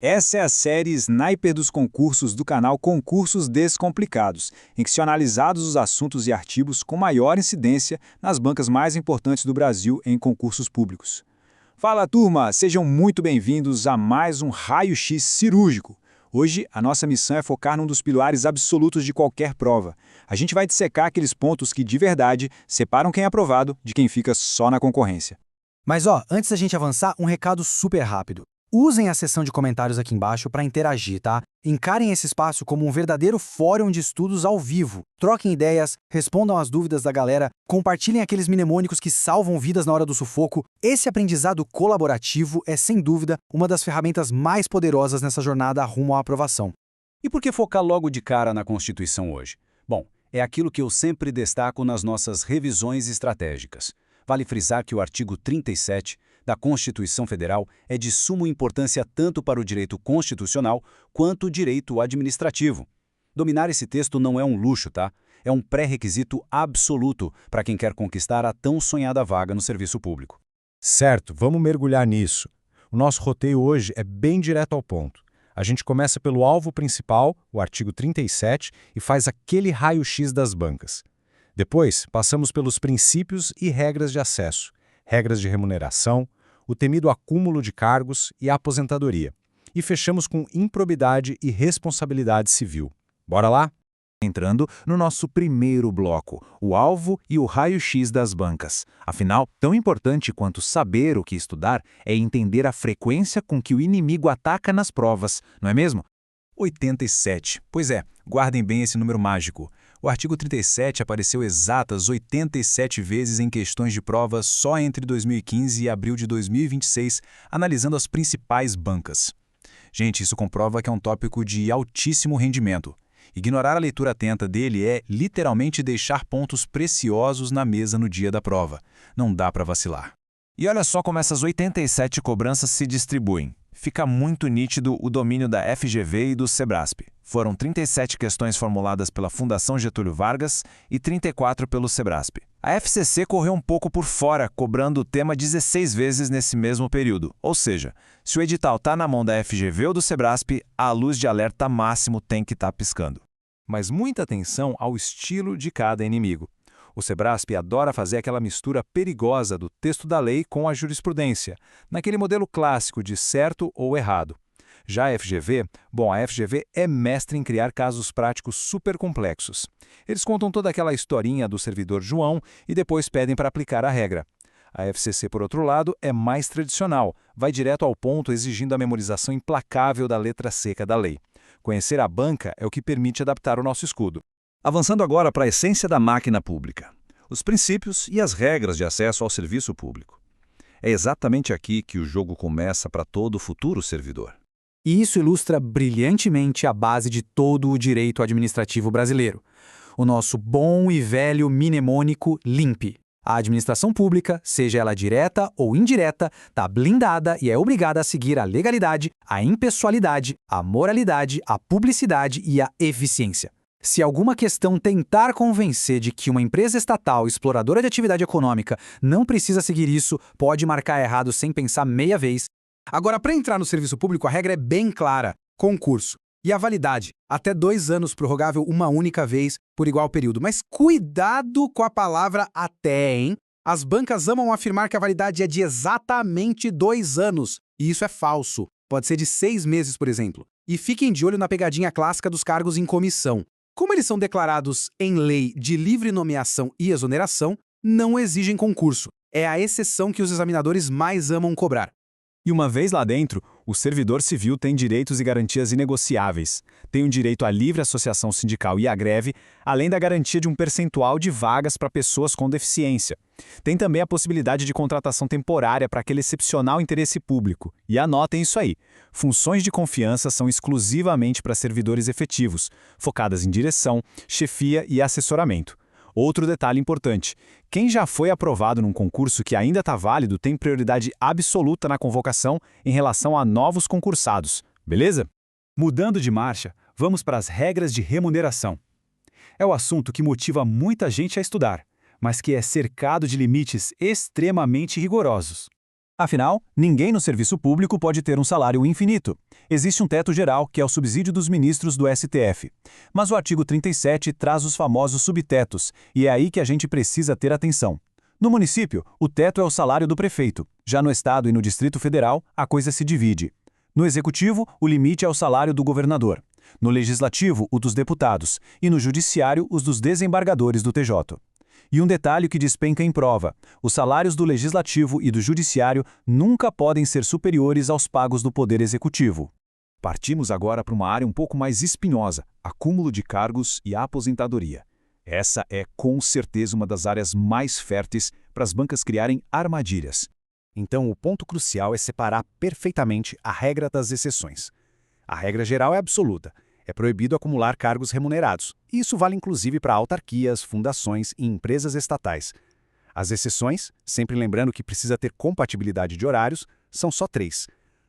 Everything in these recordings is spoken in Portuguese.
Essa é a série Sniper dos concursos do canal Concursos Descomplicados, em que são analisados os assuntos e artigos com maior incidência nas bancas mais importantes do Brasil em concursos públicos. Fala, turma! Sejam muito bem-vindos a mais um Raio-X Cirúrgico. Hoje, a nossa missão é focar num dos pilares absolutos de qualquer prova. A gente vai dissecar aqueles pontos que, de verdade, separam quem é aprovado de quem fica só na concorrência. Mas antes da gente avançar, um recado super rápido. Usem a seção de comentários aqui embaixo para interagir, tá? Encarem esse espaço como um verdadeiro fórum de estudos ao vivo. Troquem ideias, respondam às dúvidas da galera, compartilhem aqueles mnemônicos que salvam vidas na hora do sufoco. Esse aprendizado colaborativo é, sem dúvida, uma das ferramentas mais poderosas nessa jornada rumo à aprovação. E por que focar logo de cara na Constituição hoje? Bom, é aquilo que eu sempre destaco nas nossas revisões estratégicas. Vale frisar que o artigo 37 da Constituição Federal é de suma importância tanto para o direito constitucional quanto o direito administrativo. Dominar esse texto não é um luxo, tá? É um pré-requisito absoluto para quem quer conquistar a tão sonhada vaga no serviço público. Certo, vamos mergulhar nisso. O nosso roteiro hoje é bem direto ao ponto. A gente começa pelo alvo principal, o artigo 37, e faz aquele raio-x das bancas. Depois, passamos pelos princípios e regras de acesso, regras de remuneração, o temido acúmulo de cargos e a aposentadoria. E fechamos com improbidade e responsabilidade civil. Bora lá? Entrando no nosso primeiro bloco, o alvo e o raio-x das bancas. Afinal, tão importante quanto saber o que estudar é entender a frequência com que o inimigo ataca nas provas, não é mesmo? 87. Pois é, guardem bem esse número mágico. O artigo 37 apareceu exatas 87 vezes em questões de prova só entre 2015 e abril de 2026, analisando as principais bancas. Gente, isso comprova que é um tópico de altíssimo rendimento. Ignorar a leitura atenta dele é, literalmente, deixar pontos preciosos na mesa no dia da prova. Não dá para vacilar. E olha só como essas 87 cobranças se distribuem. Fica muito nítido o domínio da FGV e do Sebrasp. Foram 37 questões formuladas pela Fundação Getúlio Vargas e 34 pelo Sebrasp. A FCC correu um pouco por fora, cobrando o tema 16 vezes nesse mesmo período. Ou seja, se o edital está na mão da FGV ou do Sebrasp, a luz de alerta máximo tem que estar piscando. Mas muita atenção ao estilo de cada inimigo. O Sebrasp adora fazer aquela mistura perigosa do texto da lei com a jurisprudência, naquele modelo clássico de certo ou errado. Já a FGV, a FGV é mestre em criar casos práticos super complexos. Eles contam toda aquela historinha do servidor João e depois pedem para aplicar a regra. A FCC, por outro lado, é mais tradicional, vai direto ao ponto exigindo a memorização implacável da letra seca da lei. Conhecer a banca é o que permite adaptar o nosso escudo. Avançando agora para a essência da máquina pública, os princípios e as regras de acesso ao serviço público. É exatamente aqui que o jogo começa para todo futuro servidor. E isso ilustra brilhantemente a base de todo o direito administrativo brasileiro. O nosso bom e velho mnemônico LIMP. A administração pública, seja ela direta ou indireta, está blindada e é obrigada a seguir a legalidade, a impessoalidade, a moralidade, a publicidade e a eficiência. Se alguma questão tentar convencer de que uma empresa estatal exploradora de atividade econômica não precisa seguir isso, pode marcar errado sem pensar meia vez. Agora, para entrar no serviço público, a regra é bem clara: concurso. E a validade, até 2 anos, prorrogável uma única vez por igual período. Mas cuidado com a palavra até, hein? As bancas amam afirmar que a validade é de exatamente 2 anos. E isso é falso. Pode ser de 6 meses, por exemplo. E fiquem de olho na pegadinha clássica dos cargos em comissão. Como eles são declarados em lei de livre nomeação e exoneração, não exigem concurso. É a exceção que os examinadores mais amam cobrar. E uma vez lá dentro, o servidor civil tem direitos e garantias inegociáveis. Tem o direito à livre associação sindical e à greve, além da garantia de um percentual de vagas para pessoas com deficiência. Tem também a possibilidade de contratação temporária para aquele excepcional interesse público. E anotem isso aí: funções de confiança são exclusivamente para servidores efetivos, focadas em direção, chefia e assessoramento. Outro detalhe importante: quem já foi aprovado num concurso que ainda está válido tem prioridade absoluta na convocação em relação a novos concursados, beleza? Mudando de marcha, vamos para as regras de remuneração. É o assunto que motiva muita gente a estudar, mas que é cercado de limites extremamente rigorosos. Afinal, ninguém no serviço público pode ter um salário infinito. Existe um teto geral, que é o subsídio dos ministros do STF. Mas o artigo 37 traz os famosos subtetos, e é aí que a gente precisa ter atenção. No município, o teto é o salário do prefeito. Já no Estado e no Distrito Federal, a coisa se divide. No Executivo, o limite é o salário do governador. No Legislativo, o dos deputados. E no Judiciário, os dos desembargadores do TJ. E um detalhe que despenca em prova: os salários do Legislativo e do Judiciário nunca podem ser superiores aos pagos do Poder Executivo. Partimos agora para uma área um pouco mais espinhosa: acúmulo de cargos e aposentadoria. Essa é, com certeza, uma das áreas mais férteis para as bancas criarem armadilhas. Então, o ponto crucial é separar perfeitamente a regra das exceções. A regra geral é absoluta. É proibido acumular cargos remunerados. E isso vale inclusive para autarquias, fundações e empresas estatais. As exceções, sempre lembrando que precisa ter compatibilidade de horários, são só 3.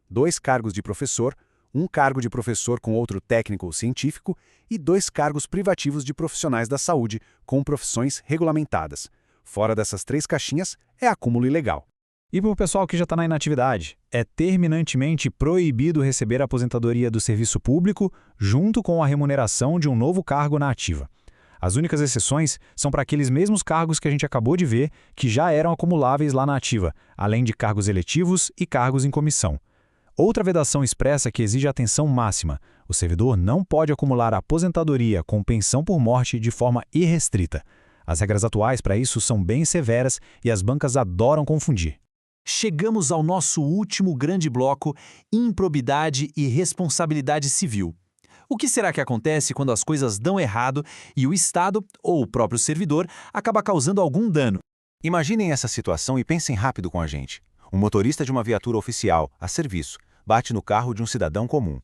2 cargos de professor, 1 cargo de professor com outro técnico ou científico e 2 cargos privativos de profissionais da saúde com profissões regulamentadas. Fora dessas 3 caixinhas, é acúmulo ilegal. E para o pessoal que já está na inatividade, é terminantemente proibido receber a aposentadoria do serviço público junto com a remuneração de um novo cargo na ativa. As únicas exceções são para aqueles mesmos cargos que a gente acabou de ver que já eram acumuláveis lá na ativa, além de cargos eletivos e cargos em comissão. Outra vedação expressa que exige atenção máxima: o servidor não pode acumular aposentadoria com pensão por morte de forma irrestrita. As regras atuais para isso são bem severas e as bancas adoram confundir. Chegamos ao nosso último grande bloco: improbidade e responsabilidade civil. O que será que acontece quando as coisas dão errado e o Estado, ou o próprio servidor, acaba causando algum dano? Imaginem essa situação e pensem rápido com a gente. Um motorista de uma viatura oficial, a serviço, bate no carro de um cidadão comum.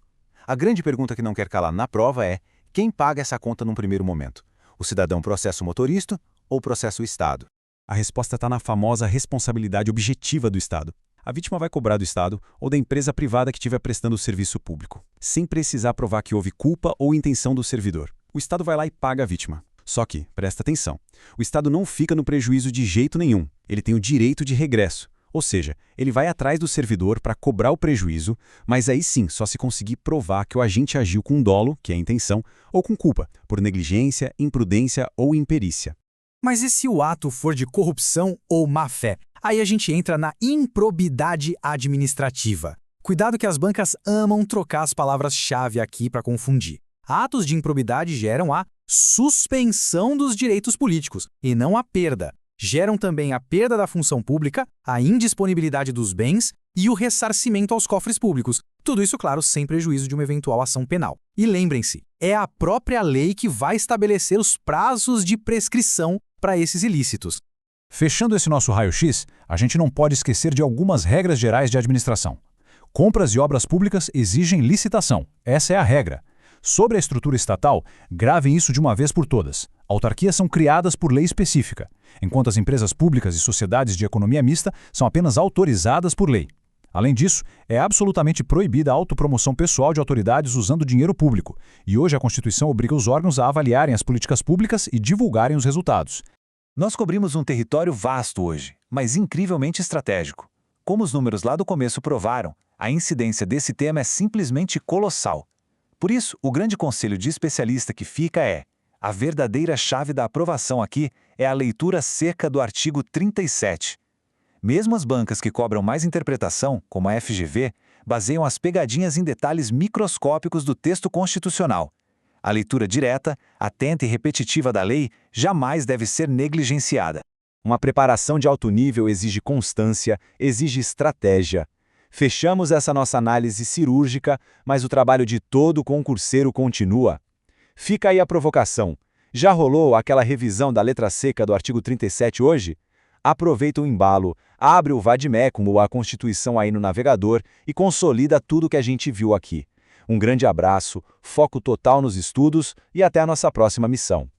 A grande pergunta que não quer calar na prova é: quem paga essa conta num primeiro momento? O cidadão processa o motorista ou processa o Estado? A resposta está na famosa responsabilidade objetiva do Estado. A vítima vai cobrar do Estado ou da empresa privada que estiver prestando o serviço público, sem precisar provar que houve culpa ou intenção do servidor. O Estado vai lá e paga a vítima. Só que, presta atenção, o Estado não fica no prejuízo de jeito nenhum. Ele tem o direito de regresso. Ou seja, ele vai atrás do servidor para cobrar o prejuízo, mas aí sim só se conseguir provar que o agente agiu com dolo, que é a intenção, ou com culpa, por negligência, imprudência ou imperícia. Mas e se o ato for de corrupção ou má-fé? Aí a gente entra na improbidade administrativa. Cuidado que as bancas amam trocar as palavras-chave aqui para confundir. Atos de improbidade geram a suspensão dos direitos políticos, e não a perda. Geram também a perda da função pública, a indisponibilidade dos bens e o ressarcimento aos cofres públicos. Tudo isso, claro, sem prejuízo de uma eventual ação penal. E lembrem-se, é a própria lei que vai estabelecer os prazos de prescrição para esses ilícitos. Fechando esse nosso raio-x, a gente não pode esquecer de algumas regras gerais de administração. Compras e obras públicas exigem licitação. Essa é a regra. Sobre a estrutura estatal, gravem isso de uma vez por todas. Autarquias são criadas por lei específica, enquanto as empresas públicas e sociedades de economia mista são apenas autorizadas por lei. Além disso, é absolutamente proibida a autopromoção pessoal de autoridades usando dinheiro público, e hoje a Constituição obriga os órgãos a avaliarem as políticas públicas e divulgarem os resultados. Nós cobrimos um território vasto hoje, mas incrivelmente estratégico. Como os números lá do começo provaram, a incidência desse tema é simplesmente colossal. Por isso, o grande conselho de especialista que fica é: a verdadeira chave da aprovação aqui é a leitura seca do artigo 37. Mesmo as bancas que cobram mais interpretação, como a FGV, baseiam as pegadinhas em detalhes microscópicos do texto constitucional. A leitura direta, atenta e repetitiva da lei jamais deve ser negligenciada. Uma preparação de alto nível exige constância, exige estratégia. Fechamos essa nossa análise cirúrgica, mas o trabalho de todo concurseiro continua. Fica aí a provocação. Já rolou aquela revisão da letra seca do artigo 37 hoje? Aproveita o embalo, abre o Vademecum ou a Constituição aí no navegador e consolida tudo que a gente viu aqui. Um grande abraço, foco total nos estudos e até a nossa próxima missão.